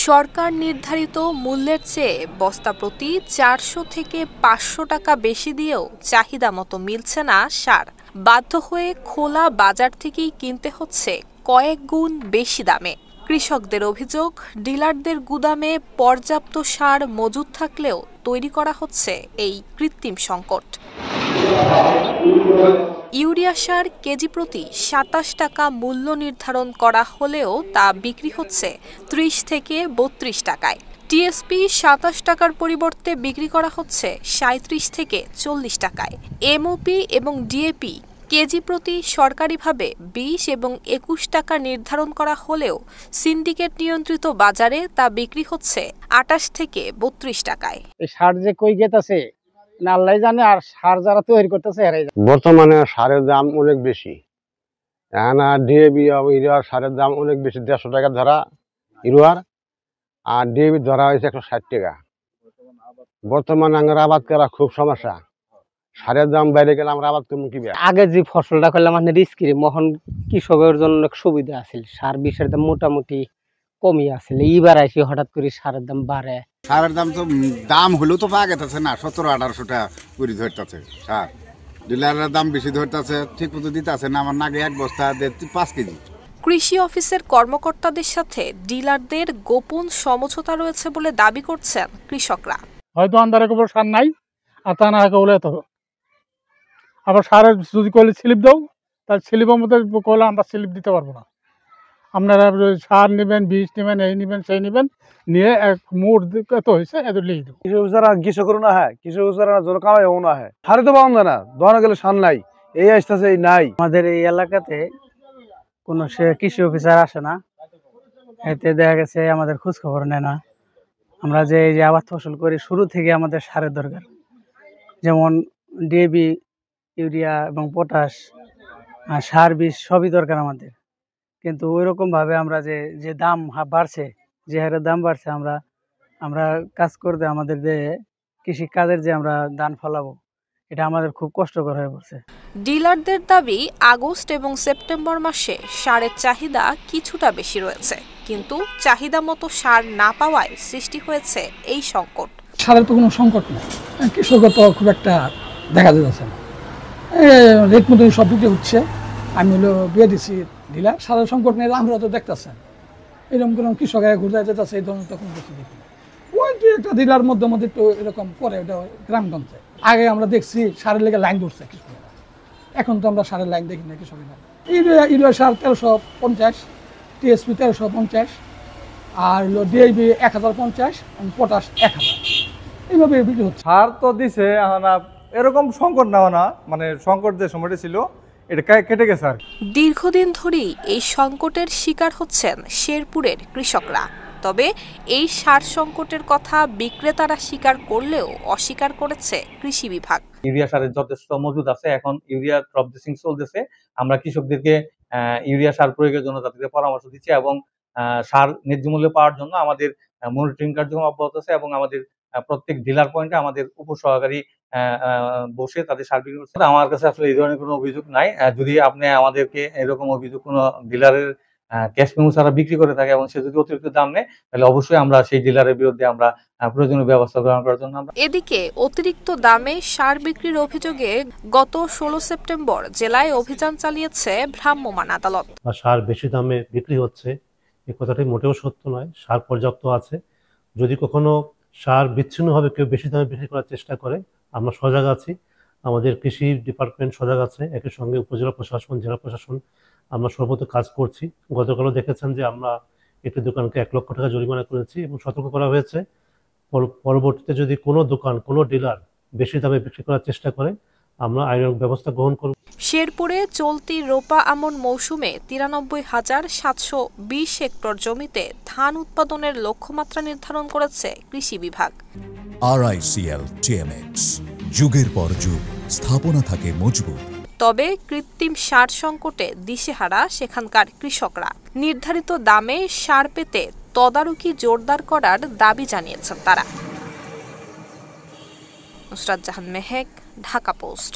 সরকার নির্ধারিত মূল্যের চেয়ে বস্তা প্রতি ৪০০ থেকে ৫০০ টাকা বেশি দিয়েও চাহিদা মতো মিলছে না সার। বাধ্য হয়ে খোলা বাজার থেকেই কিনতে হচ্ছে কয়েক গুণ বেশি দামে। কৃষকদের অভিযোগ, ডিলারদের গুদামে পর্যাপ্ত সার মজুদ থাকলেও তৈরি করা হচ্ছে এই কৃত্রিম সংকট। ইউরিয়া সার কেজি প্রতি ২৭ টাকা মূল্য নির্ধারণ করা হলেও তা বিক্রি হচ্ছে ৩০ থেকে ৩২ টাকায়। টিএসপি ২৭ টাকার পরিবর্তে বিক্রি করা হচ্ছে ৩৭ থেকে ৪০ টাকায়। এমওপি এবং ডিএপি কেজি প্রতি সরকারিভাবে ২০ এবং ২১ টাকা নির্ধারণ করা হলেও সিন্ডিকেট নিয়ন্ত্রিত বাজারে তা বিক্রি হচ্ছে ২৮ থেকে ৩২ টাকায়। এই সার যে কই গেছে না আল্লাহ জানে, আর সার যারা তৈরি করতেছে এরাই জানে। বর্তমানে সারের দাম অনেক বেশি। ডিএবি ইউরিয়ার সারের দাম অনেক বেশি, ১৫০ টাকা ধরা ইউরিয়ার, আর ডিএবি ধরা হয়েছে ১৬০ টাকা। বর্তমানে আমার আবাদ করা খুব সমস্যা। সারের দাম বাইরে গেলে আমরা আবাদ করবো কি? আগে যে ফসলটা করলাম মানে রিস্কি, মহন কৃষকের জন্য অনেক সুবিধা আছে। সার বিষের দাম মোটামুটি কমই আছে। এইবার আসি হঠাৎ করে সারের দাম বাড়ে। সারের দাম তো দাম হলেও তো পাওয়া গেছে না, ১৭-১৮০০ টাকা করে ধরতেছে সার। ডিলারের দাম বেশি ধরতেছে, ঠিক মতো দিতেছে না। আমার নাগে এক বস্তা ৫ কেজি। কৃষি অফিসের কর্মকর্তাদের সাথে ডিলারদের গোপন সমঝোতা রয়েছে বলে দাবি করছেন কৃষকরা। হয়তো আন্দারে গোবর সার নাই, আর তা না বলে তো আবার সারের যদি কইলে স্লিপ দাও, তার স্লিপের মধ্যে কইলে আমরা স্লিপ দিতে পারবো না। আপনারা সার নেবেন, বীজ নেবেন, এই নেবেন, সেই নেবেন, নিয়ে এক মোট এত হয়েছে এত লিখে দেবো। কৃষক যারা কৃষক না হয়, কৃষক যারা জোর কামাইও না হয়, সারে তো পাওয়া যায় না। ধরা গেলে সার নাই, এই আসতেছে এই নাই। আমাদের এই এলাকাতে কোনো সে কৃষি অফিসার আসে না, এতে দেখা গেছে আমাদের খোঁজ খবর নেয় না। আমরা যে এই যে আবাদ ফসল করি, শুরু থেকে আমাদের সারের দরকার, যেমন ডিএবি, ইউরিয়া এবং পটাশ, সার, বীজ সবই দরকার আমাদের। কিন্তু ওইরকম ভাবে আমরা যে দাম বাড়ছে, যে হারে দাম বাড়ছে, আমরা কাজ করতে আমাদের যে কৃষি কাজের যে আমরা ধান ফলাবো, এটা আমাদের খুব কষ্টকর হয়ে পড়ছে। ডিলারদের দাবি, আগস্ট এবং সেপ্টেম্বর মাসে সারের চাহিদা কিছুটা বেশি রয়েছে, কিন্তু চাহিদা মতো সার না পাওয়ায় সৃষ্টি হয়েছে এই সংকট। সারের তো কোনো সংকট নেই, কৃষকের তো খুব একটা দেখা যাচ্ছে না, রেট মতো সব বিক্রি হচ্ছে। আমি হলো বিয়ে দিচ্ছি ডিলার, সারের সংকট নেই, আমরা তো দেখতেছেন এরকম কোনো কৃষকের ঘুরে যেতেছে, এই ধরনের তখন বেশি দেখি। ওই যে একটা ডিলার মধ্যে মধ্যে একটু এরকম করে, ওটা গ্রামগঞ্জে। আগে আমরা দেখছি সারের লেগে লাইন ধরছে কৃষকেরা, এখন তো আমরা সারের লাইন দেখি না কৃষকেরা। ইউরিয়া সার ১৩৫০, টিএসপি ১৩৫০, আর হলো ডিএবি ১০৫০, পটাশ ১০০০, এইভাবে বিক্রি হচ্ছে। সার তো দিছে, এরকম সংকট নেওয়া না, মানে সংকট যে সময়টা ছিল এটা কেটে গেছে। আর দীর্ঘদিন ধরেই এই সংকটের শিকার হচ্ছেন শেরপুরের কৃষকরা। তবে এই সার সংকটের কথা বিক্রেতারা স্বীকার করলেও অস্বীকার করেছে কৃষি বিভাগ। ইউরিয়া সারের যথেষ্ট মজুদ আছে, এখন ইউরিয়া ক্রপ ড্রেসিং চলতেছে। আমরা কৃষকদেরকে ইউরিয়া সার প্রয়োগের জন্য তাদেরকে পরামর্শ দিচ্ছি, এবং সার ন্যায্য মূল্যে পাওয়ার জন্য আমাদের মনিটরিং কার্যক্রম অব্যাহত আছে, এবং আমাদের প্রত্যেক ডিলার পয়েন্টে আমাদের উপসহকারী বসে তাদের সার বিক্রি করছে। আমার কাছে আসলে এই ধরনের কোনো অভিযোগ নাই। যদি আপনি আমাদেরকে এরকম অভিযোগ কোনো ডিলারের ক্যাশ মেমো ছাড়া বিক্রি করে থাকে এবং সে যদি অতিরিক্ত দাম নেয়, তাহলে অবশ্যই আমরা সেই ডিলারের বিরুদ্ধে আমরা প্রয়োজনীয় ব্যবস্থা গ্রহণ করার জন্য এদিকে অতিরিক্ত দামে সার বিক্রির অভিযোগে গত ১৬ সেপ্টেম্বর জেলায় অভিযান চালিয়েছে ভ্রাম্যমাণ আদালত। সার বেশি দামে বিক্রি হচ্ছে, এই কথাটি মোটেও সত্য নয়। সার পর্যাপ্ত আছে। যদি কখনো সার বিচ্ছিন্নভাবে কেউ বেশি দামে বিক্রি করার চেষ্টা করে, আমরা সজাগ আছি। আমাদের কৃষি ডিপার্টমেন্ট সজাগ আছে, একই সঙ্গে উপজেলা প্রশাসন, জেলা প্রশাসন আমরা সর্বত কাজ করছি। গতকালও দেখেছেন যে আমরা একটি দোকানকে ১ লক্ষ টাকা জরিমানা করেছি এবং সতর্ক করা হয়েছে, পরবর্তীতে যদি কোনো দোকান, কোনো ডিলার বেশি দামে বিক্রি করার চেষ্টা করে, আমরা আইনানুগ ব্যবস্থা গ্রহণ করব। শেরপুরে চলতি রোপা আমন মৌসুমে ৯৩,৭২০ হেক্টর জমিতে ধান উৎপাদনের লক্ষ্যমাত্রা নির্ধারণ করেছে কৃষি বিভাগ। RICL TMX, যুগের পর যুগ স্থাপনা থাকে মজবুত। তবে কৃত্রিম সার সংকটে দিশেহারা সেখানকার কৃষকরা। নির্ধারিত দামে সার পেতে তদারকি জোরদার করার দাবি জানিয়েছেন তারা। নুসরাত জাহান মেহেক, ঢাকা পোস্ট।